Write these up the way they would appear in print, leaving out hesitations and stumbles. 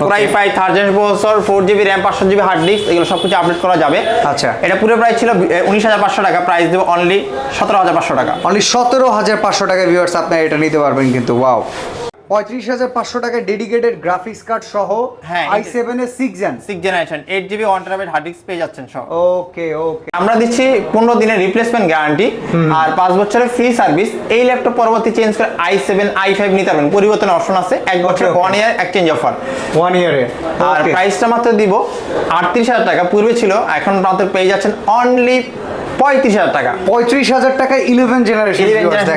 প্রায় 5 processor 4GB RAM 500GB hard disk এগুলো সবকিছু আপডেট করা যাবে। আচ্ছা, এটা পুরো প্রাইস ছিল 19,500 টাকা, প্রাইস দেব অনলি 17,500 টাকা। অনলি 17,500 টাকা ভিউয়ার্স আপনারা এটা নিতে পারবেন কিন্তু। ওয়াও, 35,500 টাকায় ডেডিকেটেড গ্রাফিক্স কার্ড সহ i7 এর 6th generation 8GB 1TB hard disk পেয়ে যাচ্ছেন সব। ওকে ওকে, আমরা দিচ্ছি 15 দিনের রিপ্লেসমেন্ট গ্যারান্টি আর 5 বছরের ফ্রি সার্ভিস। এই ল্যাপটপ পরবর্তী চেঞ্জ করে i7 i5 নিতে পারবেন, পরিবর্তনের অপশন আছে। 1 বছর 1 ইয়ার এক্সচেঞ্জ অফার 1 ইয়ারে। আর প্রাইসটা মাত্র দিব 38,000 টাকা, পূর্বে ছিল, এখন মাত্র পেয়ে যাচ্ছেন অনলি 35,000 টাকা। 35,000 টাকা 11 জেনারেশন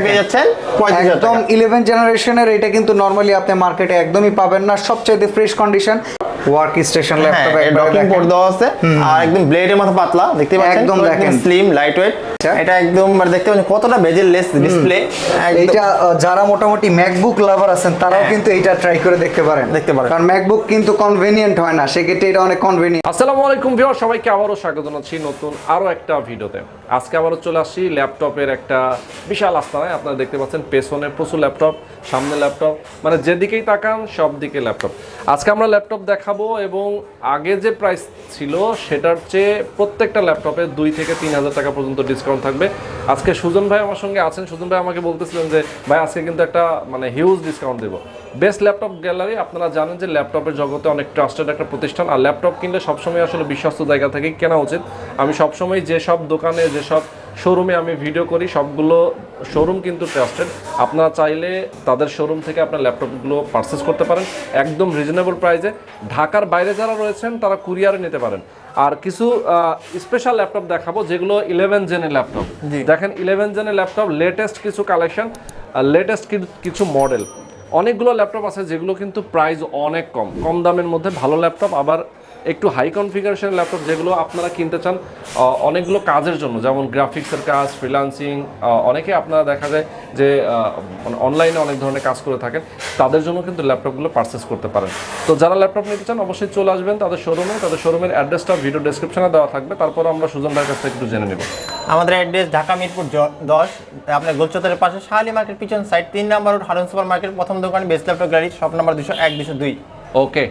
পেয়ে যাচ্ছেন 35,000 একদম 11 জেনারেশনের। এটা কিন্তু নরমালি আপনি মার্কেটে একদমই পাবেন না। সবচেয়ে fresh condition work station laptop, docking port দেওয়া আছে আর একদম ব্লেডের মতো পাতলা, দেখতে পাচ্ছেন একদম দেখেন স্লিম লাইট ওয়েট। এটা একদম দেখতে পাচ্ছেন কতটা বেজেল লেস ডিসপ্লে। এটা যারা মোটামুটি ম্যাকবুক লাভার আছেন তারাও কিন্তু এটা ট্রাই করে দেখতে পারেন, কারণ ম্যাকবুক কিন্তু কনভেনিয়েন্ট হয় না, সেক্ষেত্রে এটা অনেক কনভেনিয়েন্ট। আসসালামু আলাইকুম ভিউয়ার, সবাইকে আবারও স্বাগত জানাচ্ছি নতুন আরো একটা ভিডিওতে। আজকে আবারও চলে আসছি ল্যাপটপের একটা বিশাল আস্তানায়। আপনারা দেখতে পাচ্ছেন পেছনে প্রচুর ল্যাপটপ, সামনে ল্যাপটপ, মানে যেদিকেই তাকান সব দিকে ল্যাপটপ। আজকে আমরা ল্যাপটপ দেখাবো এবং আগে যে প্রাইস ছিল সেটার চেয়ে প্রত্যেকটা ল্যাপটপে 2 থেকে 3,000 টাকা পর্যন্ত ডিসকাউন্ট থাকবে। আজকে সুজন ভাই আমার সঙ্গে আছেন। সুজন ভাই আমাকে বলতেছিলেন যে ভাই আজকে কিন্তু একটা মানে হিউজ ডিসকাউন্ট দেবো। বেস্ট ল্যাপটপ গ্যালারি, আপনারা জানেন যে ল্যাপটপের জগতে অনেক ট্রাস্টেড একটা প্রতিষ্ঠান। আর ল্যাপটপ কিনলে সবসময় আসলে বিশ্বস্ত জায়গা থেকেই কেনা উচিত। আমি সবসময় যেসব দোকানে যেসব শোরুমে আমি ভিডিও করি সবগুলো শোরুম কিন্তু ট্রাস্টেড। আপনারা চাইলে তাদের শোরুম থেকে আপনার ল্যাপটপগুলো পারচেস করতে পারেন একদম রিজনেবল প্রাইসে। ঢাকার বাইরে যারা রয়েছেন তারা কুরিয়ারে নিতে পারেন। আর কিছু স্পেশাল ল্যাপটপ দেখাবো যেগুলো 11 জেনের ল্যাপটপ। দেখেন 11 জেনের ল্যাপটপ, লেটেস্ট কিছু কালেকশন, লেটেস্ট কিছু মডেল। অনেকগুলো ল্যাপটপ আছে যেগুলো কিন্তু প্রাইস অনেক কম, কম দামের মধ্যে ভালো ল্যাপটপ। আবার একটু হাই কনফিগারেশনের ল্যাপটপ যেগুলো আপনারা কিনতে চান অনেকগুলো কাজের জন্য, যেমন গ্রাফিক্সের কাজ, ফ্রিল্যান্সিং, অনেকে আপনারা দেখা যায় যে অনলাইনে অনেক ধরনের কাজ করে থাকেন, তাদের জন্য কিন্তু ল্যাপটপগুলো পারচেস করতে পারেন। তো যারা ল্যাপটপ নিতে চান অবশ্যই চলে আসবেন তাদের শোরুমে। তাদের শোরুমের অ্যাড্রেসটা ভিডিও ডেসক্রিপশনে দেওয়া থাকবে, তারপর আমরা সুজন ভাইয়ের কাছ থেকে একটু জেনে নেব। আমাদের অ্যাড্রেস ঢাকা মিরপুর 10, আপনার গোলচত্বরের পাশে শাহালি মার্কেট পিছন side 3 number road, Harun super market, প্রথম দোকান best laptop gallery, shop number 201 202। ওকে,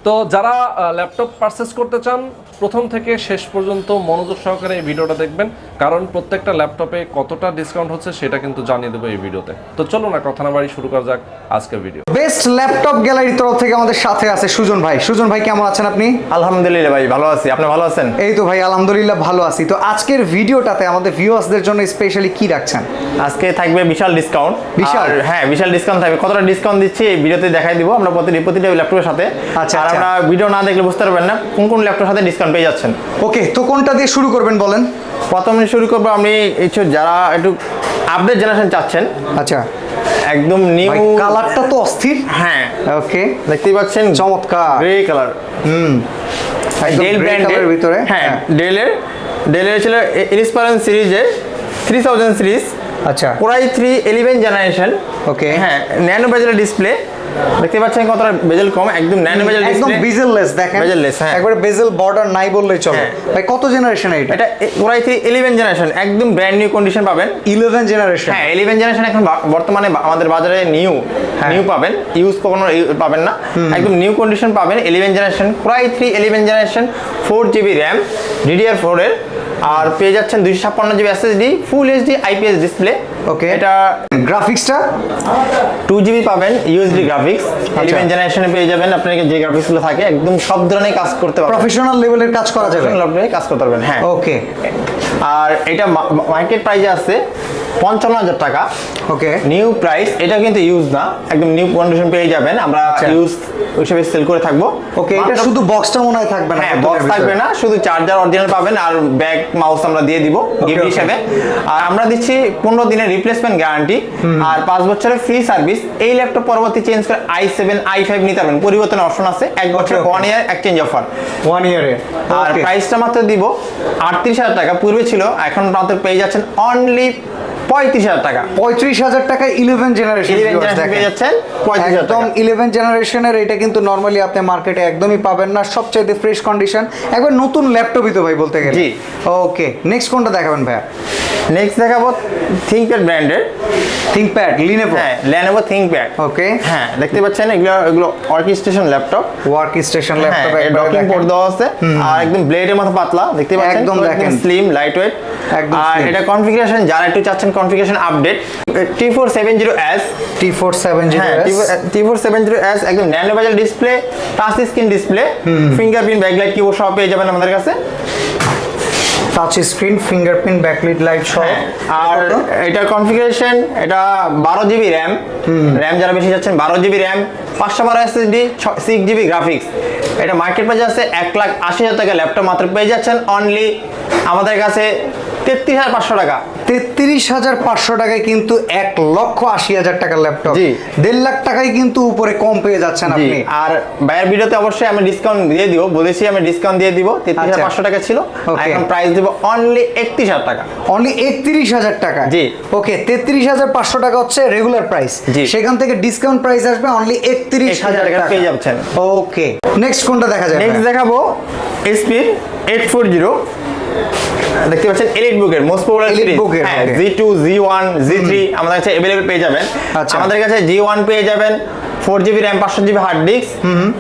তো যারা ল্যাপটপ পারচেস করতে চান প্রথম থেকে শেষ পর্যন্ত মনোযোগ সহকারে এই ভিডিওটা দেখবেন, কারণ প্রত্যেকটা ল্যাপটপে কতটা ডিসকাউন্ট হচ্ছে সেটা কিন্তু জানিয়ে দেবো এই ভিডিওতে। তো চলো না কথা না বাড়ি, শুরু করা যাক আজকের ভিডিও। বেস্ট ল্যাপটপ গ্যালারির তরফ থেকে আমাদের সাথে আছে সুজন ভাই। সুজন ভাই কেমন আছেন আপনি? আলহামদুলিল্লাহ ভাই ভালো আছি, আপনি ভালো আছেন? এই তো ভাই আলহামদুলিল্লাহ ভালো আছি। তো আজকের ভিডিওটাতে আমাদের ভিউয়ার্সদের জন্য স্পেশালি কি রাখছেন? আজকে থাকবে বিশাল ডিসকাউন্ট। বিশাল? হ্যাঁ, বিশাল ডিসকাউন্ট থাকবে। কতটা ডিসকাউন্ট দিচ্ছি এই ভিডিওতে দেখাই দিব আমরা প্রতিটা ল্যাপটপের সাথে। আচ্ছা, আর আমরা ভিডিও না দেখলে বুঝতে পারবেন না কোন কোন ল্যাপটপের সাথে ডিসকাউন্ট পেয়ে যাচ্ছেন। ওকে, তো কোনটা দিয়ে শুরু করবেন বলেন? প্রথমে শুরু করবো আমি যারা একটু আপডেট জেনারেশন চাচ্ছেন। আচ্ছা, একদম নিউ, কালারটা তো অস্থির। হ্যাঁ ওকে, দেখতেই পাচ্ছেন চমৎকার গ্রে কালার। ডেল ব্র্যান্ডের ভিতরে। হ্যাঁ, ডেলের ছিল ইন্সপায়ারেশন সিরিজে 3000 সিরিজ। আচ্ছা, কোরাই 3 11 জেনারেশন। ওকে, হ্যাঁ, ন্যানো বেজেল ডিসপ্লে, দেখতে পাচ্ছেন কতটা বেজেল কম, একদম ন্যানো বেজেল ডিসপ্লে, একদম বেজেললেস। দেখেন বেজেললেস, হ্যাঁ, একবারে বেজেল বর্ডার নাই বললেই চলে। ভাই কত জেনারেশন এটা? এটা কোরাই 3 11 জেনারেশন, একদম ব্র্যান্ড নিউ কন্ডিশন পাবেন। 11 জেনারেশন? হ্যাঁ, 11 জেনারেশন এখন বর্তমানে আমাদের বাজারে নিউ পাবেন, ইউজ কখনো পাবেন না, একদম নিউ কন্ডিশন পাবেন। 11 generation core i 3 11 generation, 4GB RAM DDR4 এর, আর পেয়ে যাচ্ছেন 256GB SSD, ফুল HD IPS ডিসপ্লে। ওকে, এটা গ্রাফিক্সটা 2GB পাবেন ইউএসডি গ্রাফিক্স। 11 জেনারেশনে পেয়ে যাবেন আপনাকে যে গ্রাফিক্সগুলো থাকে, একদম সব ধরনের কাজ করতে পারবেন, প্রফেশনাল লেভেলের কাজ করা যাবে, কাজ করতে পারবেন। হ্যাঁ, ওকে। আর এটা মার্কেট প্রাইসে আছে 55,000 টাকা। ওকে, নিউ প্রাইস, এটা কিন্তু ইউজ না, একদম নিউ কন্ডিশন পেয়ে যাবেন, আমরা ইউজ হিসেবে সেল করে থাকবো। ওকে, এটা শুধু বক্সটা মনে হয় থাকবে না? হ্যাঁ, বক্স থাকবে না, শুধু চার্জার অরিজিনাল পাবেন আর ব্যাগ মাউস আমরা দিয়ে দিব গিফট হিসেবে। আর আমরা দিচ্ছি 15 দিনের রিপ্লেসমেন্ট গ্যারান্টি আর 5 বছরের ফ্রি সার্ভিস। এই ল্যাপটপ পরবর্তী চেঞ্জ করে i7 i5 নিতে পারবেন, পরিবর্তনের অপশন আছে। 1 বছর 1 ইয়ার এক্সচেঞ্জ অফার 1 ইয়ারে। আর প্রাইসটা মাত্র দিব 38,000 টাকা, পূর্বে ছিল, এখন মাত্র পেয়ে যাচ্ছেন অনলি 35,000 টাকা। 35,000 টাকায় 11 জেনারেশন 11 জেনারেশন পেয়ে যাচ্ছেন 35,000 একদম টাকা। 11 জেনারেশনের, এটা কিন্তু নরমালি আপনি মার্কেটে একদমই পাবেন না, সবচাইতে ফ্রেশ কন্ডিশন, একবার নতুন ল্যাপটপই তো ভাই বলতে গেলে। জি। ওকে, নেক্সট কোনটা দেখাবেন ভাইয়া? নেক্সট দেখাবো থিংকপ্যাড ব্র্যান্ডের। ThinkPad Lenovo. হ্যাঁ, Lenovo ThinkPad। ওকে, হ্যাঁ, দেখতে পাচ্ছেন এগুলো ওয়ার্কস্টেশন ল্যাপটপ। ওয়ার্ক স্টেশন হ্যাঁ, ল্যাপটপ, এর ডকিং পোর্ট দেওয়া আছে আর একদম ব্লেডের মতো পাতলা, দেখতে পাচ্ছেন একদম দেখেন। Slim light weight. একদম আর slim। এটা কনফিগারেশন যারা একটু চাচ্ছেন কনফিগারেশন আপডেট, T470S। T470S। হ্যাঁ, T470S একদম ন্যানো বেজেল display, touch screen display, fingerprint backlight keyboard সব পেয়ে যাবেন আমাদের কাছে। Touch screen, fingerprint, backlit light সহ। আর এটার কনফিগারেশন, এটা 12 GB র্যাম। র্যাম যারা বেশি যাচ্ছেন 12 GB RAM, 512 SSD, 6 GB graphics. এটা মার্কেট প্রাইস আছে 1,80,000 টাকা। ল্যাপটপ মাত্র পেয়ে যাচ্ছেন অনলি আমাদের কাছে 33,500 টাকা। 33,500 টাকায় কিন্তু 1,80,000 টাকার ল্যাপটপ। জি। 1.5 লাখ টাকায় কিন্তু উপরে কম পেয়ে যাচ্ছেন জি, আপনি। আর ভাইয়ের ভিডিওতে অবশ্যই আমি ডিসকাউন্ট দিয়ে দিব, বলেছি আমি ডিসকাউন্ট দিয়ে দিব। 33,500 টাকা ছিল, Okay. এখন প্রাইস দিব অনলি 31,000 টাকা। অনলি 31,000 টাকা। জি। ওকে, 33,500 টাকা হচ্ছে রেগুলার প্রাইস। জি। সেখান থেকে ডিসকাউন্ট প্রাইস আসবে অনলি 31,000 টাকা টাকা পেয়ে যাচ্ছেন। ওকে, নেক্সট কোনটা দেখা যাবে? নেক্সট দেখাবো HP 840। দেখতে পাচ্ছেন এলিট বুকের most popular Elite series. book এর, হ্যাঁ, okay. G2, G1, G3 আমাদের কাছে अवेलेबल পেয়ে যাবেন। আচ্ছা। আমাদের কাছে G1 পেয়ে যাবেন 4GB RAM, 500GB hard disk.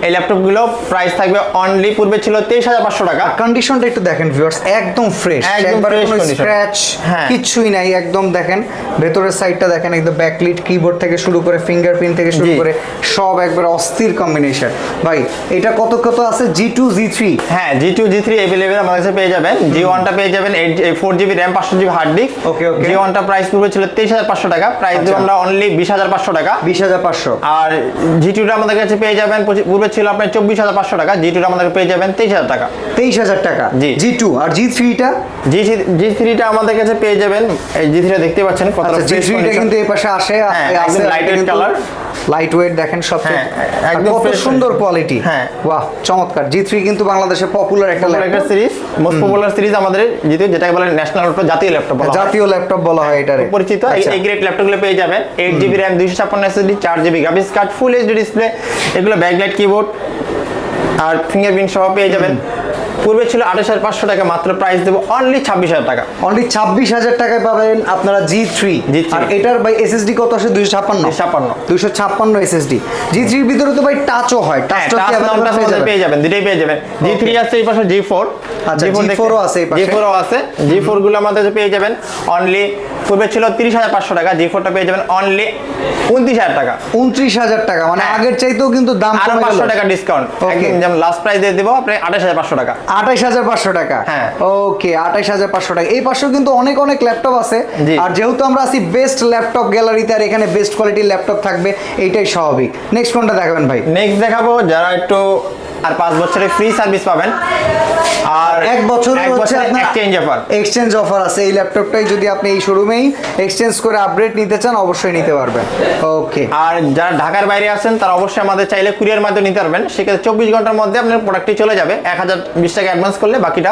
এই ল্যাপটপগুলো প্রাইস থাকবে অনলি, পূর্বে ছিল 23,500 টাকা। কন্ডিশনটা একটু দেখেন ভিউয়ার্স, একদম ফ্রেশ, একদম একবারে fresh কোনো condition। স্ক্র্যাচ হ্যাঁ। কিছুই নাই, একদম দেখেন ভেতরের সাইডটা দেখেন, একদম ব্যাকলিট কিবোর্ড থেকে শুরু করে ফিঙ্গারপ্রিন্ট থেকে শুরু জি। করে সব একবার অস্থির কম্বিনেশন। ভাই এটা কত কত আছে? G2, G3? হ্যাঁ, G2, G3 अवेलेबल আমাদের কাছে পেয়ে যাবেন। G1টা পেয়ে যাবেন 4GB RAM, 500GB hard disk. Okay, okay. G1টা প্রাইস পূর্বে ছিল 23,500 টাকা, প্রাইস দিব আচ্ছা। আমরা অনলি 20,500 টাকা। 20,500। আর G2টা আমাদের কাছে পেয়ে যাবেন পূর্বে ছিল আপনার 24,500 টাকা, G2টা আমাদের পেয়ে যাবেন 23,000 টাকা। 23,000 টাকা। জি। G2 আর G3টা? G3টা আমাদের কাছে পেয়ে যাবেন, এই G3টা দেখতে পাচ্ছেন কতটা আচ্ছা, ফ্রেশ G3টা কিন্তু এই পাশে আসে, হ্যাঁ, একদম lightweight color। লাইট ওয়েট দেখেন সবচেয়ে, হ্যাঁ, আর একদম কত fresh সুন্দর condition। কোয়ালিটি। হ্যাঁ। বাহ, চমৎকার। G3 কিন্তু বাংলাদেশে পপুলার একটা একটা laptop, series, most popular series আমাদের যেটাকে বলে ন্যাশনাল ল্যাপটপ, জাতীয় ল্যাপটপ বলা হয়। জাতীয় ল্যাপটপ বলা হয় এটারে। পরিচিত আচ্ছা। এই গ্রেড ল্যাপটপগুলো পেয়ে যাবেন 8GB RAM, 256 SSD, 4GB graphics card, full HD display, এগুলো ব্যাকলাইট কিবোর্ড আর ফিঙ্গারপ্রিন্ট সহ পেয়ে যাবেন। পূর্বে ছিল 28,500 টাকা, মাত্র প্রাইস দেবো অনলি 26,000 টাকা। অনলি 26,000 টাকায় পাবেন আপনারা G3। G3 আর এটার ভাই এসএসডি কত আসে? 256। 256 এসএসডি। G3 এর ভিতরে তো ভাই টাচও হয়, হ্যাঁ, টাচটা কি টাচ নামটা পেয়ে যাবেন? পেয়ে যাবেন, দুটোই পেয়ে যাবেন। G3 আছে এই পাশে, G4। আচ্ছা, G4 ও আছে এই পাশে। G4 ও আছে। G4 গুলো আমাদের কাছে পেয়ে যাবেন অনলি, পূর্বে ছিল 30,500 টাকা, G4টা পেয়ে যাবেন অনলি 29,000 টাকা। 29,000 টাকা, মানে হ্যাঁ। আগের চাইতেও কিন্তু দাম আরো কমে গেল। 500 টাকা ডিসকাউন্ট, Okay. একদম যেমন লাস্ট প্রাইস দিয়ে দেবো আপনি 28,500 টাকা। 28,500 টাকা। হ্যাঁ। ওকে, 28,500 টাকা। এই পাশেও কিন্তু অনেক অনেক ল্যাপটপ আছে। জি। আর যেহেতু আমরা আছি বেস্ট ল্যাপটপ গ্যালারিতে, আর এখানে বেস্ট কোয়ালিটির ল্যাপটপ থাকবে, এইটাই স্বাভাবিক। নেক্সট কোনটা দেখাবেন ভাই? নেক্সট দেখাবো যারা একটু আর 5 বছরের ফ্রি সার্ভিস পাবেন, আর 1 বছরের হচ্ছে বছরের আপনার এক্সচেঞ্জ অফার। এক্সচেঞ্জ অফার আছে। এই ল্যাপটপটাই যদি আপনি এই শোরুমেই এক্সচেঞ্জ করে আপগ্রেড নিতে চান, অবশ্যই নিতে পারবেন। ওকে, আর যারা ঢাকার বাইরে আছেন তারা অবশ্যই আমাদের চাইলে কুরিয়ার মাধ্যমে নিতে পারবেন। সেক্ষেত্রে 24 ঘন্টার মধ্যে আপনার প্রোডাক্টটি চলে যাবে। 1,020 টাকা অ্যাডভান্স করলে বাকিটা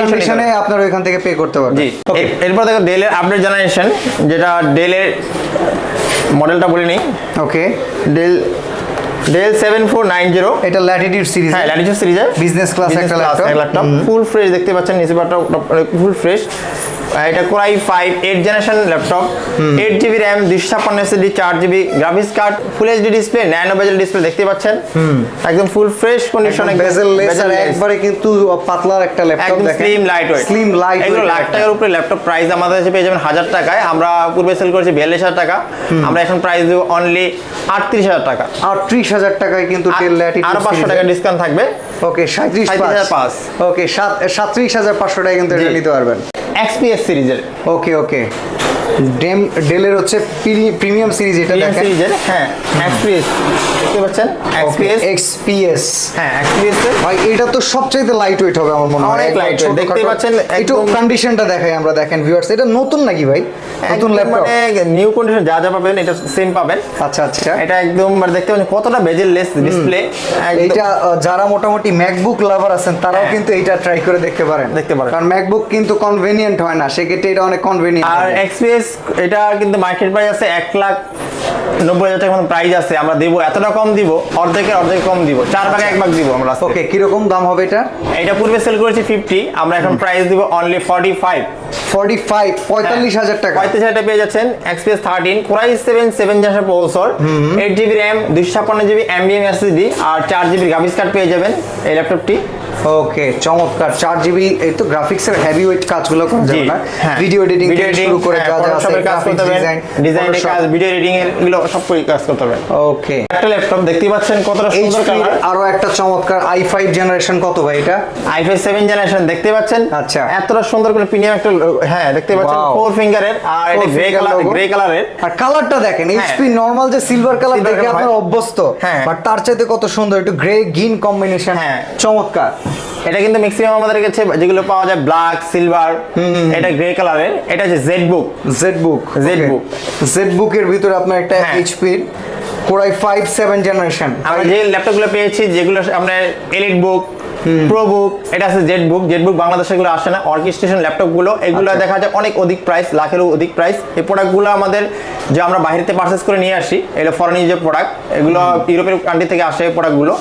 কন্ডিশনে আপনারা ওইখান থেকে পে করতে পারবেন। জি। ওকে, এরপর দেখো ডেলের আপডেট জেনারেশন, যেটা ডেলের মডেলটা বলে নিই। ওকে, ডেল 7490। এটা ল্যাটিটিউড সিরিজ। হ্যাঁ, ল্যাটিটিউড সিরিজের Business class একটা ল্যাপটপ, ফুল ফ্রেশ দেখতে পাচ্ছেন, নিচে ফুল ফ্রেশ। এটা core i 5 8 generation laptop, 8GB RAM, 256 SSD, 4GB graphics card, full HD display, nano বেজেল ডিসপ্লে দেখতে পাচ্ছেন, একদম ফুল ফ্রেশ কন্ডিশনে, বেজেল একবারে কিন্তু পাতলার একটা ল্যাপটপ একদম দেখেন। Slim light weight. Slim light এগুলো লাখ টাকার উপরে ল্যাপটপ প্রাইস আমাদের কাছে পেয়ে যাবেন 1,000 টাকায়। আমরা পূর্বে সেল করেছি 42,000 টাকা, আমরা এখন প্রাইস দেব অনলি 38,000 টাকা। 38,000 টাকায় কিন্তু ডেল ল্যাটিটিউড আরো 500 টাকা ডিসকাউন্ট থাকবে। ওকে, 37,500। ওকে, 37,500 টাকায় কিন্তু এটা জি। নিতে পারবেন। XPS সিরিজের, ওকে ওকে, ডেলের হচ্ছে প্রিমিয়াম সিরিজ, এটা প্রিমিয়াম দেখেন। সিরিজের। হ্যাঁ, XPS দেখতে পাচ্ছেন, XPS। XPS। হ্যাঁ, XPS এর ভাই এটা তো সবচাইতে লাইট ওয়েট হবে আমার মনে হয়। অনেক একদম lightweight, ছোটখাটো। দেখতেই পাচ্ছেন, একটু একদম- কন্ডিশনটা দেখাই আমরা, দেখেন ভিউয়ার্স, এটা নতুন নাকি ভাই? নতুন একদম ল্যাপটপ? মানে নিউ কন্ডিশন যা যা পাবেন এটা সেম পাবেন। আচ্ছা আচ্ছা, এটা একদম মানে দেখতে পাচ্ছেন কতটা বেজেল লেস ডিসপ্লে। এইটা যারা মোটামুটি ম্যাকবুক লাভার আছেন তারাও হ্যাঁ। কিন্তু এইটা ট্রাই করে দেখতে পারেন। দেখতে পারেন। কারণ ম্যাকবুক কিন্তু কনভেনিয়েন্ট হয় না, সেক্ষেত্রে এটা অনেক কনভেনিয়েন্ট। আর XPS এটা কিন্তু মার্কেট প্রাইস আছে 1,90,000 টাকা মতো প্রাইস আছে, আমরা দেবো এতটা কম দিব, অর্ধেক কম দিব, 4 ভাগে 1 ভাগ দিব আমরা। ওকে, কিরকম দাম হবে এটা? এটা পূর্বে সেল করেছি 50, আমরা এখন প্রাইস দিব অনলি 45। 45,000 টাকা। 35,000 টাকা পেয়ে যাচ্ছেন XPS 13 Core i7 7 generation processor, 8GB RAM, 256GB NVMe SSD আর 4GB গ্রাফিক্স কার্ড পেয়ে যাবেন এই ল্যাপটপটি। ওকে, চমৎকার। 4GB, এই তো গ্রাফিক্সের হেভি ওয়েট কাজগুলো করা যাবে না, ভিডিও এডিটিং থেকে শুরু করে যা যা আছে, গ্রাফিক্স ডিজাইনের কাজ, ভিডিও এডিটিং এর এগুলো সব কাজ করতে হবে। ওকে, একটা ল্যাপটপ দেখতে পাচ্ছেন কতটা সুন্দর কালার। আরো একটা চমৎকার i5 জেনারেশন, কত ভাই এটা? i5 7 জেনারেশন দেখতে পাচ্ছেন। আচ্ছা, এতটা সুন্দর করে প্রিমিয়াম একটা, হ্যাঁ দেখতে পাচ্ছেন 4 ফিঙ্গারের, আর এটা গ্রে কালারের। আর কালারটা দেখেন, এইচপি নরমাল যে সিলভার কালার দেখে আপনারা অভ্যস্ত, বাট তার চাইতে কত সুন্দর, একটু গ্রে গ্রিন কম্বিনেশন, হ্যাঁ চমৎকার। এটা কিন্তু ম্যাক্সিমাম আমাদের কাছে যেগুলো পাওয়া যায় ব্ল্যাক, সিলভার, এটা গ্রে কালারের। এটা হচ্ছে জেডবুক এর ভিতরে আপনার একটা এইচপি Core i5 7 জেনারেশন। আমরা যে ল্যাপটপগুলো পেয়েছি, যেগুলো আপনার এলিট বুক, প্রো বুক, এটা আছে জেডবুক বাংলাদেশে এগুলো আসে না। অর্কেস্ট্রেশন ল্যাপটপগুলো এগুলো দেখা যায় অনেক অধিক প্রাইস, লাখেরও অধিক প্রাইস। এই প্রোডাক্টগুলো আমাদের যে আমরা বাইরেতে পারচেজ করে নিয়ে আসি, এগুলো ফরেন ইউজের প্রোডাক্ট, এগুলো ইউরোপের কান্ট্রি থেকে আসে এই প্রোডাক্টগুলো।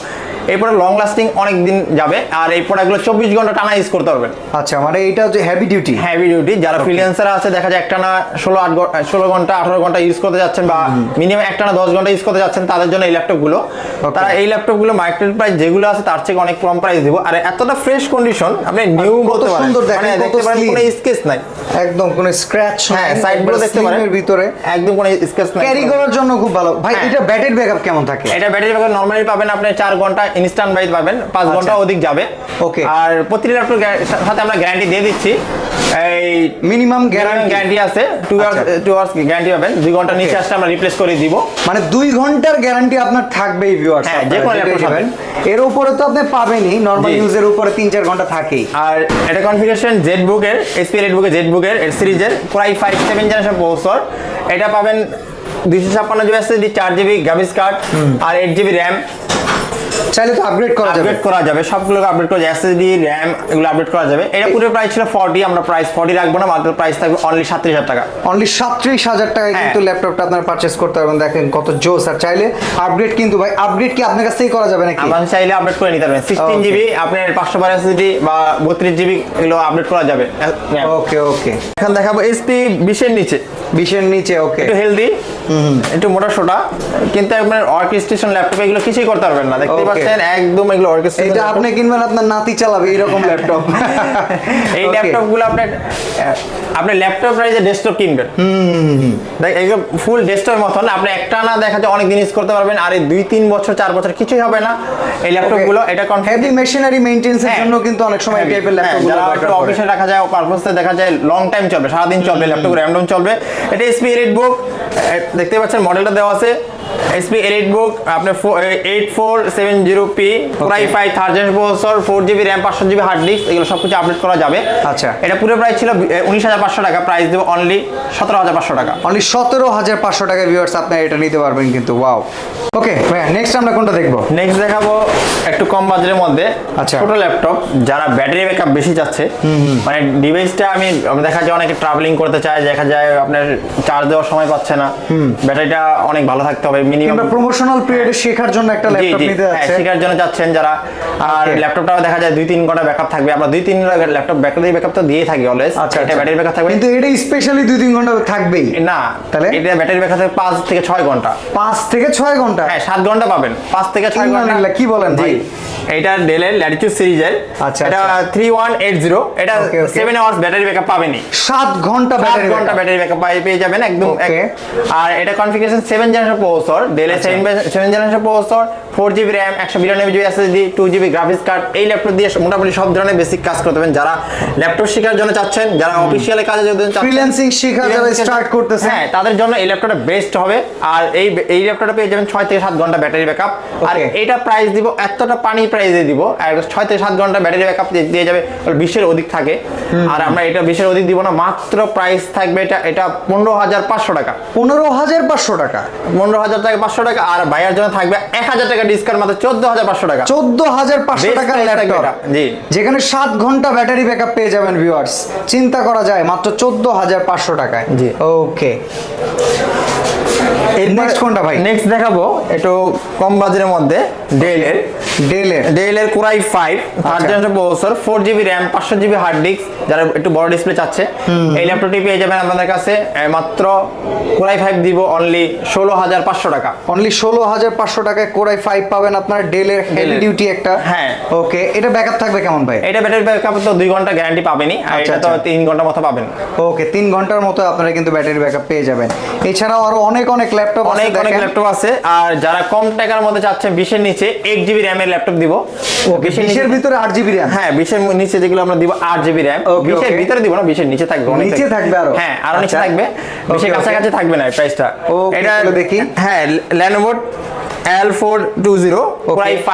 এই প্রোডাক্ট লং লাস্টিং অনেক দিন যাবে, আর এই প্রোডাক্টগুলো 24 ঘন্টা টানা ইউজ করতে পারবেন। আচ্ছা, মানে এটা হচ্ছে হেভি ডিউটি। যারা ফ্রিল্যান্সার আছে, দেখা যায় একটানা 16 ঘন্টা 18 ঘন্টা ইউজ করতে যাচ্ছেন, বা মিনিমাম একটানা 10 ঘন্টা ইউজ করতে যাচ্ছেন, তাদের জন্য এই ল্যাপটপগুলো। তারা এই ল্যাপটপগুলো মার্কেট প্রাইস যেগুলো আছে তার থেকে অনেক কম প্রাইস দিব, আর এতটা ফ্রেশ কন্ডিশন, আপনি নিউ বলতে পারেন, মানে দেখতে পারেন কোনো স্কেচ নাই, একদম কোনো স্ক্র্যাচ নাই। হ্যাঁ, সাইডগুলো দেখতে পারেন এর ভিতরে একদম কোনো স্কেচ নাই, ক্যারি করার জন্য খুব ভালো। ভাই, এটা ব্যাটারি ব্যাকআপ কেমন থাকে? এটা ব্যাটারি ব্যাকআপ নরমালি পাবেন আপনি 4 ঘন্টা, ইনস্ট্যান্ট বাইট পাবেন 5 ঘন্টা অধিক যাবে। ওকে, আর প্রতিটা ল্যাপটপ সাথে আমরা গ্যারান্টি দিয়ে দিচ্ছি, এই মিনিমাম গ্যারান্টি আছে 2 আওয়ার্স গ্যারান্টি পাবেন। 2 ঘন্টা নিচে আসলে আমরা রিপ্লেস করে দিব, মানে 2 ঘন্টার গ্যারান্টি আপনার থাকবেই ভিউয়ার্স। হ্যাঁ, যে কোনো ল্যাপটপ পাবেন। এর উপরে তো আপনি পাবেনই, নরমাল ইউজের উপরে 3-4 ঘন্টা থাকেই। আর এটা কনফিগারেশন জেডবুকের, এসপি জেডবুকের এর সিরিজের Core i5 7 জেনারেশন প্রসেসর। এটা পাবেন 256GB SSD, 4GB graphics card আর 8GB RAM। চাইলে তো আপগ্রেড করা যাবে, সবগুলো আপডেট করা যাবে, SSD RAM এগুলো আপডেট করা যাবে। এটা পুরো প্রাইস ছিল 40, আমরা প্রাইস 40 রাখবো না, মাত্র প্রাইস থাকবে অনলি 37,000 টাকা। অনলি 37,000 টাকায় কিন্তু ল্যাপটপটা আপনারা পারচেজ করতে পারবেন। দেখেন কত জোস। আর চাইলে আপগ্রেড কিন্তু ভাই, আপগ্রেড কি আপনার কাছ থেকেই করা যাবে নাকি? আপনি চাইলে আপডেট করে নিতে পারবেন। 16GB আপনার 512 SSD বা 32GB এগুলো আপডেট করা যাবে। ওকে, এখন দেখাবো SP 20 এর নিচে। ওকে, একটু হেলদি, একটু মোটা সোটা, কিন্তু আপনার অর্কেস্ট্রেশন ল্যাপটপ এগুলো কিছুই করতে পারবেন না, দেখতে পাচ্ছেন একদম এগুলো অর্কেস্ট্রেশন। এটা আপনি কিনবেন, আপনার নাতি চালাবে এরকম ল্যাপটপ। এই ল্যাপটপগুলো আপনি ল্যাপটপ প্রাইসে ডেস্কটপ কিনবেন, দেখ এগুলো ফুল ডেস্কটপের মতন, আপনি একটা না দেখা যায় অনেক দিন ইউজ করতে পারবেন, আর এই 2-3 বছর 4 বছর কিছুই হবে না এই ল্যাপটপগুলো। এটা হেভি মেশিনারি মেইনটেনেন্সের জন্য কিন্তু অনেক সময় এই টাইপের ল্যাপটপগুলো অফিসে রাখা যায়, পারপাসে দেখা যায় লং টাইম চলবে, সারাদিন চলবে, ল্যাপটপ র্যান্ডম চলবে। এটা SP EliteBook, দেখতে পাচ্ছেন মডেলটা দেওয়া আছে SP EliteBook, আপনার 8470p Core i5 3rd generation processor, 4GB RAM, 512GB hard disk, এগুলো সবকিছু আপডেট করা যাবে। আচ্ছা, এটা পুরো প্রাইস ছিল 19,500 টাকা, প্রাইস দেব অনলি 17,500 টাকা। অনলি 17,500 টাকা ভিউয়ার্স আপনারা এটা নিতে পারবেন কিন্তু। ওয়াও। ওকে ভাই, নেক্সট আমরা কোনটা দেখবো? নেক্সট দেখাবো একটু কম বাজেটের মধ্যে ছোট ল্যাপটপ, যারা ব্যাটারি ব্যাকআপ বেশি চাচ্ছে, মানে ডিভাইসটা আমি দেখা যায় অনেকে ট্রাভেলিং করতে চায়, দেখা যায় আপনার চার্জ দেওয়ার সময় পাচ্ছে না, ব্যাটারিটা অনেক ভালো থাকতে হবে, মিনিমাম প্রমোশনাল পিরিয়ডে শেখার জন্য একটা ল্যাপটপ নিতে যাচ্ছে, শেখার জন্য যাচ্ছেন যারা। আর ল্যাপটপটাও দেখা যায় 2-3 ঘন্টা ব্যাকআপ থাকবে, আমরা 2-3 ল্যাপটপ ব্যাকআপ তো দিয়ে থাকি অলওয়েজ। আচ্ছা, এটা ব্যাটারি ব্যাকআপ থাকবে, কিন্তু এটা স্পেশালি 2-3 ঘন্টা থাকবেই না, তাহলে এটা ব্যাটারি ব্যাকআপ থাকবে 5 থেকে 6 ঘন্টা। 5 থেকে 6 ঘন্টা? হ্যাঁ, 7 ঘন্টা পাবেন, 5 থেকে 6 ঘন্টা। কি বলেন ভাই? এটা ডেলের ল্যাটিটিউড সিরিজের, এটা 3180, এটা 7 আওয়ার্স ব্যাটারি ব্যাকআপ পাবেনই, 7 ঘন্টা ব্যাটারি ব্যাকআপ পেয়ে যাবেন একদম। আর এটা কনফিগারেশন 7 জেনারেশন প্রসেসর, ডেলের 7 generation processor, 4GB RAM, 192GB SSD, 2GB graphics card. এই ল্যাপটপ দিয়ে মোটামুটি সব ধরনের বেসিক কাজ করতে পারবেন, যারা ল্যাপটপ শেখার জন্য চাচ্ছেন, যারা অফিসিয়াল কাজে যদি চাচ্ছেন, ফ্রিল্যান্সিং শেখা যারা স্টার্ট করতেছেন, হ্যাঁ তাদের জন্য এই ল্যাপটপটা বেস্ট হবে। আর এই ল্যাপটপটা পেয়ে যাবেন 6 থেকে 7 ঘন্টা ব্যাটারি ব্যাকআপ। আর এটা প্রাইস দিব, এতটা পানি প্রাইসে দিব, আর 6 থেকে 7 ঘন্টা ব্যাটারি ব্যাকআপ দিয়ে যাবে, 20-এর অধিক থাকে। আর আমরা এটা 20-এর অধিক দিব না, মাত্র প্রাইস থাকবে এটা 15,500 টাকা। 15,500 টাকা, 15,000 টাকা 500 টাকা। আর ভাইয়ার জন্য থাকবে 1,000 টাকা ডিসকাউন্ট, মাত্র 14,500 টাকা। 14,500 টাকার Best price থাকবে ল্যাপটপ, এটা, জি। যেখানে 7 ঘন্টা ব্যাটারি ব্যাকআপ পেয়ে যাবেন ভিউয়ার্স, চিন্তা করা যায় মাত্র 14,500 টাকায়। জি। ওকে, নেক্সট কোনটা ভাই? নেক্সট দেখাবো একটু কম বাজেটের মধ্যে ডেলের core i 5 third generation processor, 4GB RAM, 500GB hard disk. যারা একটু বড় ডিসপ্লে চাচ্ছে এই ল্যাপটপটি পেয়ে যাবেন আপনাদের কাছে মাত্র কোরাই 5 দিব অনলি 16,500 টাকা। অনলি 16,500 টাকায় কোরাই 5 পাবেন আপনার, ডেলের হেভি ডিউটি একটা। হ্যাঁ। ওকে, এটা ব্যাকআপ থাকবে কেমন ভাই? এটা ব্যাটারি ব্যাকআপ তো 2 ঘন্টা গ্যারান্টি পাবেনই, আর আচ্ছা, এটা তো আচ্ছা। 3 ঘন্টার মতো পাবেন। ওকে, 3 ঘন্টার মতো আপনারা কিন্তু ব্যাটারি ব্যাকআপ পেয়ে যাবেন। এছাড়াও আরো অনেক ল্যাপটপ আছে, অনেক ল্যাপটপ আছে। আর যারা কম টাকার মধ্যে চাচ্ছেন 20-এর নিচে 8GB র্যামের ল্যাপটপ দিব। 20-এর ভিতরে 8GB র্যাম? হ্যাঁ, 20-এর নিচে যেগুলো আমরা দিব 8GB র্যাম। 20-এর ভিতরে দিব না, 20-এর নিচে থাকবে, অনেক নিচে থাকবে আরো? হ্যাঁ, আরো নিচে আচ্ছা। থাকবে, 20-এর কাছাকাছি থাকবে না এই প্রাইসটা। এটা দেখি। হ্যাঁ, Lenovo L420 Core i5,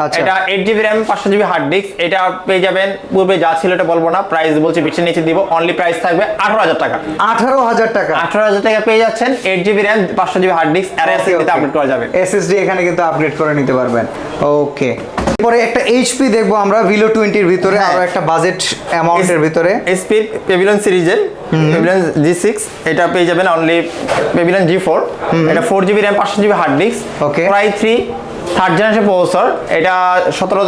আচ্ছা। এটা 8GB RAM, 500GB hard disk. এটা পেয়ে যাবেন, পূর্বে যা ছিল এটা বলবো না, প্রাইস বলছি 20-এর নিচে দিব, অনলি প্রাইস থাকবে 18,000 টাকা। 18,000 টাকা? 18,000 টাকা পেয়ে যাচ্ছেন 8GB RAM, 500GB hard disk, আর SSD তে আপডেট করা যাবে। SSD এখানে কিন্তু আপগ্রেড করে নিতে পারবেন। ওকে, পরে একটা এইচপি দেখবো আমরা, Velo 20-র ভিতরে, হ্যাঁ। আরো একটা বাজেট অ্যামাউন্টের ভিতরে। HP Pavilion সিরিজের Pavilion G6, এটা পেয়ে যাবেন অনলি Pavilion G4, এটা 4GB RAM, 500GB hard disk, Okay. Core i3 third generation processor. এটা 17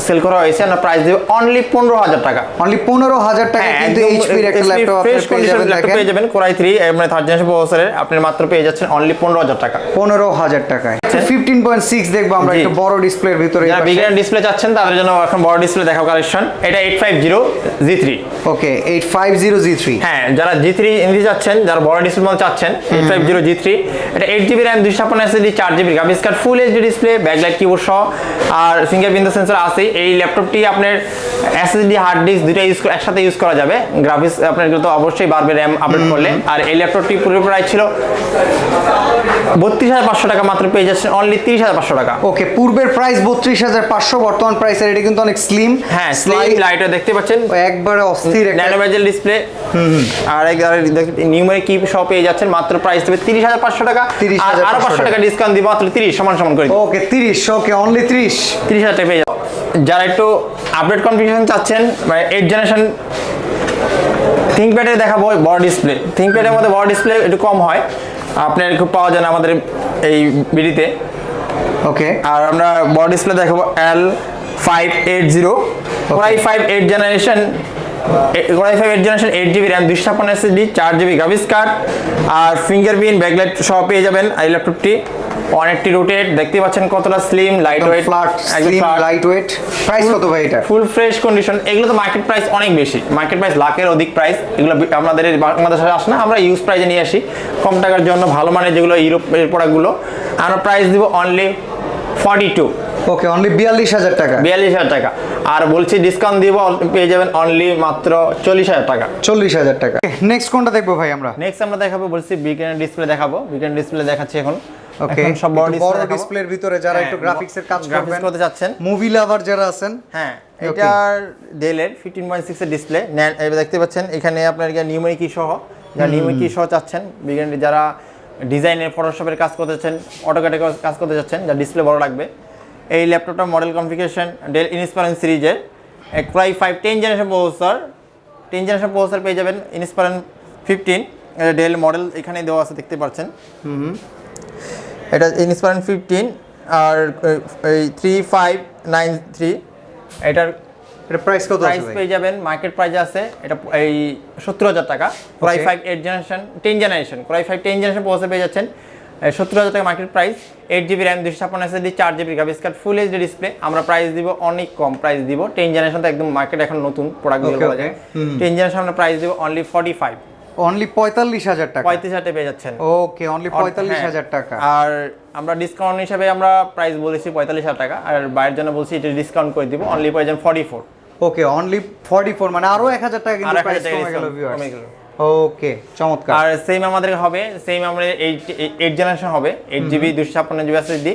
সেল করা হয়েছে, আমরা প্রাইস দেব অনলি 15,000 টাকা। অনলি 15,000 টাকা কিন্তু এইচপির একটা ল্যাপটপ আপনি পেয়ে যাবেন। দেখেন, পেয়ে যাবেন Core i3 মানে থার্ড জেনারেশন প্রসেসরের, আপনি মাত্র পেয়ে যাচ্ছেন অনলি 15,000 টাকা। 15,000 টাকায় 15.6 দেখবো আমরা, জি। একটু বড় ডিসপ্লের ভিতরে। যারা বিগিনার ডিসপ্লে চাচ্ছেন তাদের জন্য এখন বড় ডিসপ্লে দেখাও কালেকশন। এটা 850 G3। ওকে, 850 G3। হ্যাঁ, যারা G3 নিতে চাচ্ছেন, যারা বড় ডিসপ্লে মধ্যে চাচ্ছেন, 850 G3, এটা 8GB RAM, 256 SSD, 4GB graphics card, full HD display, backlight keyboard সহ, আর ফিঙ্গারপ্রিন্ট সেন্সর আছে। এই ল্যাপটপটি আপনার SSD হার্ড ডিস্ক দুটো একসাথে ইউজ করা যাবে। গ্রাফিক্স আপনার তো অবশ্যই বাড়বে র্যাম আপডেট করলে। আর এই ল্যাপটপটি পুরো প্রাইস ছিল 32,500 টাকা, মাত্র পেয়ে যাচ্ছেন অনলি 30,500 টাকা। ওকে, পূর্বের প্রাইস 32,500, বর্তমান প্রাইস এটা কিন্তু অনেক স্লিম। হ্যাঁ, স্লাইড লাইটার দেখতে পাচ্ছেন, একবারে অস্থির একটা ন্যানো বেজেল ডিসপ্লে, আর নিউমেরিক কি সহ পেয়ে যাচ্ছেন, মাত্র প্রাইস দেবে 30,500 টাকা। 30,500 আর আরো 500 টাকা ডিসকাউন্ট দিব, মাত্র 30 সমান করে দিই। ওকে, 30। ওকে, অনলি 30,000 টাকা পেয়ে যাবেন। যারা একটু আপডেট কনফিগারেশন চাচ্ছেন, মানে 8 জেনারেশন থিংকপ্যাডে দেখাবো বড় ডিসপ্লে। থিংকপ্যাডের মধ্যে বড় ডিসপ্লে একটু কম হয়, আপনার খুব পাওয়া যায় না আমাদের এই বিডিতে। ওকে, আর আমরা বড় ডিসপ্লে দেখাবো L580 Core i5 8 generation, Core i5 8 generation, 8GB RAM, 256 SSD, 4GB graphics card, আর ফিঙ্গারপ্রিন্ট ব্যাকলাইট সহ পেয়ে যাবেন এই ল্যাপটপটি। 180 রোটেট, দেখতে পাচ্ছেন কতটা slim, light weight, flat, slim, light weight. Price কত ভাই এটা? Full fresh condition. এগুলো তো মার্কেট প্রাইস অনেক বেশি, মার্কেট প্রাইস লাখের অধিক প্রাইস। এগুলো আমাদের বাংলাদেশে আসে না, আমরা ইউজ প্রাইসে নিয়ে আসি কম টাকার জন্য, ভালো মানের যেগুলো ইউরোপের প্রোডাক্টগুলো। আমরা প্রাইস দিব অনলি 42। ওকে, অনলি 42,000 টাকা। 42,000 টাকা। আর বলছি ডিসকাউন্ট দিব, পেয়ে যাবেন অনলি মাত্র 40,000 টাকা। 40,000 টাকা। নেক্সট কোনটা দেখবো ভাই আমরা? নেক্সট আমরা দেখাবো, বলছি বিগিনার ডিসপ্লে দেখাবো। বিগিনার ডিসপ্লে দেখাচ্ছি এখন। ওকে, এখন সব বড় বড় ডিসপ্লে ডিসপ্লের ভিতরে যারা একটু গ্রাফিক্সের কাজ করবেন, করতে চাচ্ছেন, মুভি লাভার যারা আছেন। হ্যাঁ, এটার ডেলের 15.6 এর ডিসপ্লে দেখতে পাচ্ছেন। এখানে আপনার নিউমেরিক কি সহ, যারা নিউমেরিক কি সহ চাচ্ছেন, বিগিনার যারা ডিজাইনের ফটোশপের কাজ করতে চাচ্ছেন, অটোক্যাডে কাজ করতে চাচ্ছেন, যার ডিসপ্লে বড় লাগবে, এই ল্যাপটপটার মডেল কনফিগারেশন ডেল ইনস্পায়রন সিরিজের Core i5 10 generation processor. 10 generation processor পেয়ে যাবেন ইনস্পায়রন 15, এটা ডেল মডেল এখানে দেওয়া আছে দেখতে পাচ্ছেন। এটা ইনস্পায়রন 15 আর এই 3593, এটার প্রাইস কত আছে প্রাইস ভাই? পেয়ে যাবেন, মার্কেট প্রাইস আছে এটা এই 70,000 টাকা। Core i5 8 generation 10 generation, Core i5 10 generation processor পেয়ে যাচ্ছেন 70,000 টাকা market price. 8GB RAM, 256 SSD, 4GB graphics card, full HD display. আমরা প্রাইস দিব অনেক কম প্রাইস দিব। 10 জেনারেশন তো একদম মার্কেট এখন নতুন প্রোডাক্টগুলো বলা যায়। 10 জেনারেশন আমরা প্রাইস দিব অনলি 45। অনলি 45,000 টাকা। 35,000 টাকা পেয়ে যাচ্ছেন। ওকে, অনলি 45,000 টাকা। আর আমরা ডিসকাউন্ট হিসাবে আমরা প্রাইস বলেছি 45,000 টাকা, আর বাইরের জন্য বলছি এটা ডিসকাউন্ট করে দিব অনলি পেয়ে যাবেন 44। ওকে, অনলি 44, মানে আরো 1,000 টাকা কিন্তু প্রাইস কমে গেল ভিউয়ার্স। ওকে, চমৎকার। আর সেম আমাদের হবে, সেম আমরা 8 জেনারেশন হবে, 8GB 256GB SSD,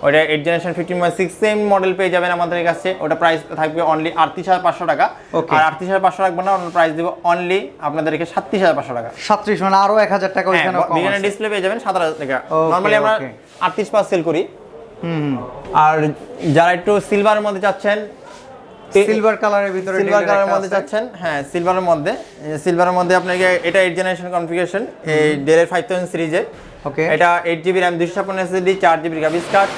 ওটা 8 জেনারেশন 15/6 সেম মডেল পেয়ে যাবেন আমাদের কাছে। ওটা প্রাইস থাকবে অনলি 38,500 টাকা। আর 38,500 রাখবো না, আমরা প্রাইস দেব অনলি আপনাদেরকে 37,500 টাকা। 37 মানে আরো 1000 টাকা ওইখানে কম বিগিনার আছে। ডিসপ্লে পেয়ে যাবেন 17,000 টাকা। নরমালি আমরা 38,500 সেল করি। আর যারা একটু সিলভারের মধ্যে চাচ্ছেন, সিলভার কালারের ভিতরে সিলভার কালারের মধ্যে চাচ্ছেন, হ্যাঁ সিলভারের মধ্যে আপনাকে এটা 8 জেনারেশন কনফিগারেশন, এই ডেলের 5000 সিরিজের। ওকে, এটা 8GB RAM 256 SSD 4GB graphics card.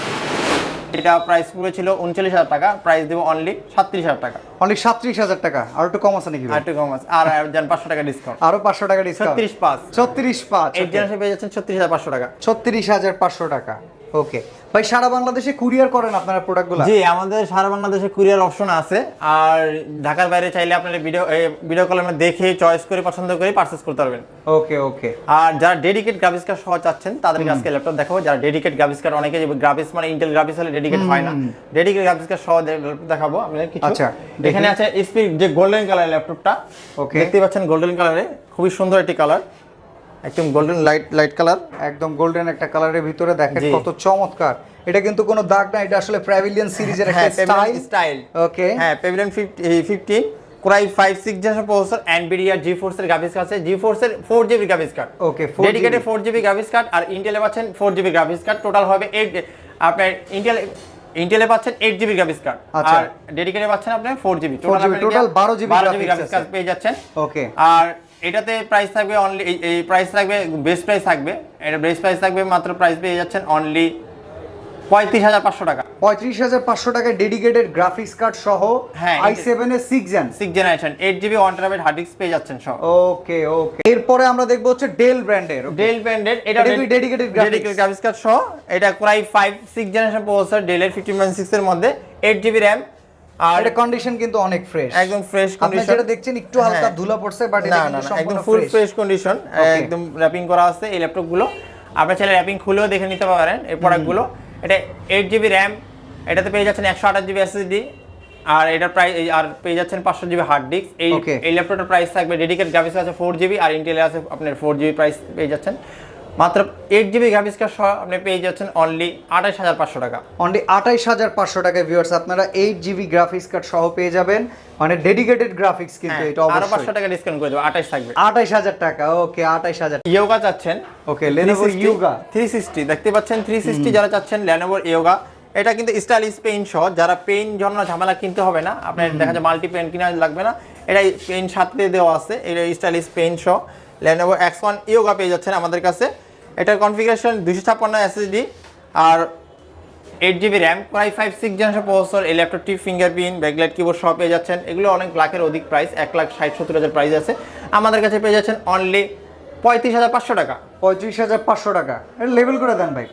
এটা প্রাইস পুরো ছিল 39,000 টাকা, প্রাইস দেব অনলি 37,000 টাকা। অনলি 37,000 টাকা। আর একটু কম আছে নাকি ভাই? আর একটু কম আছে, আর জান 500 টাকা ডিসকাউন্ট। আরো 500 টাকা ডিসকাউন্ট। 36,500 8 8 জেনারেশন পেয়ে যাচ্ছেন 36,500 টাকা। 36,500 টাকা। ওকে ভাই, সারা বাংলাদেশে কুরিয়ার করেন আপনারা প্রোডাক্টগুলো? জি, আমাদের সারা বাংলাদেশে কুরিয়ার অপশন আছে। আর ঢাকার বাইরে চাইলে আপনারা ভিডিও কলে দেখে চয়েস করে পছন্দ করে পারচেজ করতে পারবেন। ওকে ওকে। আর যারা ডেডিকেট গ্রাফিক্স কার্ড সহ চাচ্ছেন তাদেরকে আজকে ল্যাপটপ দেখাবো। যারা ডেডিকেট গ্রাফিক্স কার্ড, অনেকে গ্রাফিক্স মানে ইন্টেল গ্রাফিক্স হলে ডেডিকেট হয় না, ডেডিকেট গ্রাফিক্স কার্ড সহ দেখাবো আপনাদের কিছু। আচ্ছা, এখানে আছে স্পিড যে গোল্ডেন কালার ল্যাপটপটা, ওকে দেখতে পাচ্ছেন গোল্ডেন কালারে, খুবই সুন্দর একটি কালার, একদম গোল্ডেন লাইট কালার, একদম গোল্ডেন একটা কালারের ভিতরে দেখেন জি। কত চমৎকার। এটা কিন্তু কোনো দাগ না, এটা আসলে প্যাভিলিয়ন সিরিজের একটা স্টাইল। ওকে, হ্যাঁ pavilion 15 Core i5 6 generation processor, NVIDIA GeForce এর গ্রাফিক্স আছে, GeForce এর 4GB গ্রাফিক্স কার্ড। ওকে, ডেডিকেটেড 4GB গ্রাফিক্স কার্ড, আর ইন্টেলে পাচ্ছেন 4GB গ্রাফিক্স কার্ড। টোটাল হবে 8, আপনার ইন্টেলে পাচ্ছেন 8GB গ্রাফিক্স কার্ড, আর ডেডিকেটে পাচ্ছেন আপনি 4GB। Total 12GB graphics card পেয়ে যাচ্ছেন। ওকে, আর এটাতে প্রাইস থাকবে অনলি, এই প্রাইস থাকবে বেস্ট প্রাইস থাকবে, এটা বেস্ট প্রাইস থাকবে মাত্র প্রাইস পেয়ে যাচ্ছেন অনলি 35,500 টাকা। 35,500 টাকা ডেডিকেটেড গ্রাফিক্স কার্ড সহ i7 এর 6 generation 8GB 1TB hard disk পেয়ে যাচ্ছেন সব। ওকে ওকে। এরপরে আমরা দেখব হচ্ছে ডেল ব্র্যান্ডের। ডেল ব্র্যান্ডেড, এটা ডেডিকেটেড গ্রাফিক্স কার্ড সহ, এটা Core i5 6 জেনারেশন প্রসেসর, ডেলের 15/6 এর মধ্যে 8GB RAM। আর এটা কন্ডিশন কিন্তু অনেক ফ্রেশ, একদম ফ্রেশ আপনি কন্ডিশন। যেটা দেখছেন একটু হালকা ধুলা পড়ছে, বাট এটা কিন্তু একদম সম্পূর্ণ ফুল ফ্রেশ কন্ডিশন, একদম র‍্যাপিং করা আছে এই ল্যাপটপগুলো। আপনারা চাইলে র‍্যাপিং খুলেও দেখে নিতে পারেন এই প্রোডাক্টগুলো। এটা 8GB RAM, এটাতে পেয়ে যাচ্ছেন 128GB SSD, আর এটার প্রাইস আর পেয়ে যাচ্ছেন 500GB হার্ড ডিস্ক। এই ল্যাপটপটার প্রাইস থাকবে, ডেডিকেটেড গ্রাফিক্স আছে 4GB, আর ইন্টেলে আছে আপনার 4GB প্রাইস পেয়ে যাচ্ছেন মাত্র 8GB গ্রাফিক্স কার্ড সহ আপনি পেয়ে যাচ্ছেন অনলি 28,500 টাকা। অনলি 28,500 টাকায় ভিউয়ার্স আপনারা 8GB গ্রাফিক্স কার্ড সহ পেয়ে যাবেন, মানে ডেডিকেটেড গ্রাফিক্স কিন্তু এটা আরো অবশ্যই 500 টাকা ডিসকাউন্ট করে দেব, 28 থাকবে। 28,000 টাকা। ওকে, 28,000। ইয়োগা চাচ্ছেন? ওকে, Lenovo Yoga 360 দেখতে পাচ্ছেন, 360 যারা চাচ্ছেন Lenovo Yoga, এটা কিন্তু স্টাইলিশ পেইন্ট সহ, যারা পেইন্ট জন্য ঝামেলা কিনতে হবে না, আপনার দেখা যায় মাল্টি পেইন্ট কিনা লাগবে না, এটা পেইন্ট সাথে দেওয়া আছে, এটা স্টাইলিশ পেইন্ট সহ Lenovo X1 Yoga পেয়ে যাচ্ছেন আমাদের কাছে। এটার কনফিগারেশন 256 SSD আর 8GB RAM, Core i5 6 generation processor. এই ল্যাপটপটি ফিঙ্গারপ্রিন্ট, ব্যাকলাইট কিবোর্ড সহ পেয়ে যাচ্ছেন। এগুলো অনেক লাখের অধিক প্রাইস, 1,60,70,000 প্রাইস আছে, আমাদের কাছে পেয়ে যাচ্ছেন অনলি 35,500 টাকা। 35,500 টাকা। এটা লেভেল করে দেন ভাই,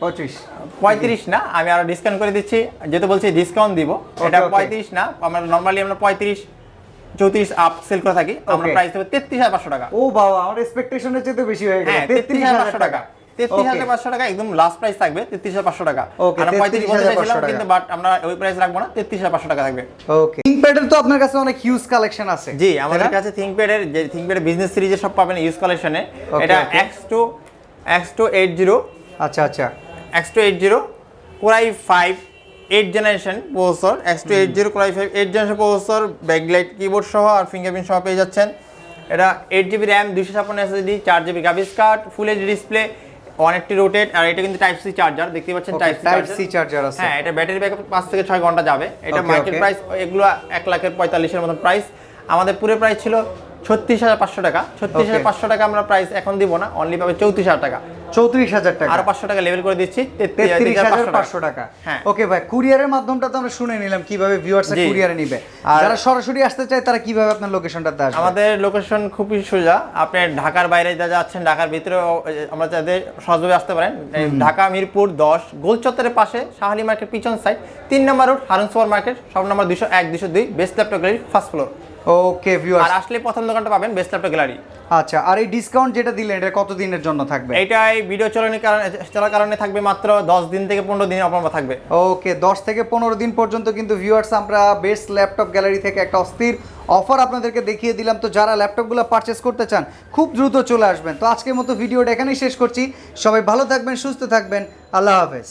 35 না, আমি আরো ডিসকাউন্ট করে দিচ্ছি, যেহেতু বলছি ডিসকাউন্ট দিব। এটা 35 না, আমরা নরমালি 35-34 আপ সেল করে থাকি, আমরা প্রাইস দেব 33,500 টাকা। ও বাবা, আমার এক্সপেকটেশনের চেয়ে বেশি হয়ে গেল। 33,500 টাকা। 33,500 টাকা একদম লাস্ট প্রাইস থাকবে, 33,500 টাকা। আমরা 35 বলতে চাইছিলাম, কিন্তু বাট আমরা ওই প্রাইস রাখবো না, 33,500 টাকা থাকবে। ওকে, থিংকপ্যাড এর তো আপনার কাছে অনেক হিউজ কালেকশন আছে। জি, আমাদের কাছে থিংকপ্যাড এর বিজনেস সিরিজে সব পাবেন ইউজ কালেকশনে। এটা X280, আচ্ছা আচ্ছা, X280 Core i5 8 generation processor, X280 Core i5 8 generation processor, backlight keyboard সহ আর ফিঙ্গারপ্রিন্ট সহ পেয়ে যাচ্ছেন। এটা 8GB RAM 256 SSD 4GB graphics card, full HD display, 180 rotate, আর এটা কিন্তু টাইপ সি চার্জার, দেখতে পাচ্ছেন টাইপ সি চার্জার আছে। হ্যাঁ, এটা ব্যাটারি ব্যাকআপ 5 থেকে 6 ঘন্টা যাবে। এটা মার্কেট প্রাইস এগুলো 1,45,000 এর মতন প্রাইস, আমাদের পুরো প্রাইস ছিল 36,500 টাকা। 36,500 টাকা আমরা প্রাইস এখন দিব না, অনলি পাবে 34,000 টাকা। 34,000 টাকা, আর 500 টাকা লেভেল করে দিচ্ছি, 33,500 টাকা। হ্যাঁ, ওকে ভাই, কুরিয়ারের মাধ্যমটা তো আমরা শুনে নিলাম কিভাবে ভিউয়ার্স কুরিয়ারে নেবে। যারা সরাসরি আসতে চায় তারা কিভাবে আপনার লোকেশনটাতে আসবে? আমাদের লোকেশন খুবই সোজা, আপনি ঢাকার বাইরে যা যাচ্ছেন, ঢাকার ভিতরে আমরা যাদের সহজভাবে আসতে পারেন। ঢাকা মিরপুর 10 গোল চত্বরের পাশে শাহালি মার্কেট পিছন side 3 number road, Harun super market, সব number 201 202, best laptop gallery, first floor. Okay viewers, আর আসলে প্রথম দোকানটা পাবেন বেস্ট ল্যাপটপ গ্যালারি। আচ্ছা, আর এই ডিসকাউন্ট যেটা দিলেন এটা কত দিনের জন্য থাকবে? এটাই ভিডিও চলার কারণে থাকবে মাত্র 10 দিন থেকে 15 দিনের অফার থাকবে। ওকে, 10 থেকে 15 দিন পর্যন্ত কিন্তু ভিউয়ার্স আমরা বেস্ট ল্যাপটপ গ্যালারি থেকে একটা অস্থির অফার আপনাদেরকে দেখিয়ে দিলাম। তো যারা ল্যাপটপগুলো পারচেস করতে চান খুব দ্রুত চলে আসবেন। তো আজকের মতো ভিডিওটা এখানেই শেষ করছি। সবাই ভালো থাকবেন, সুস্থ থাকবেন, আল্লাহ হাফেজ।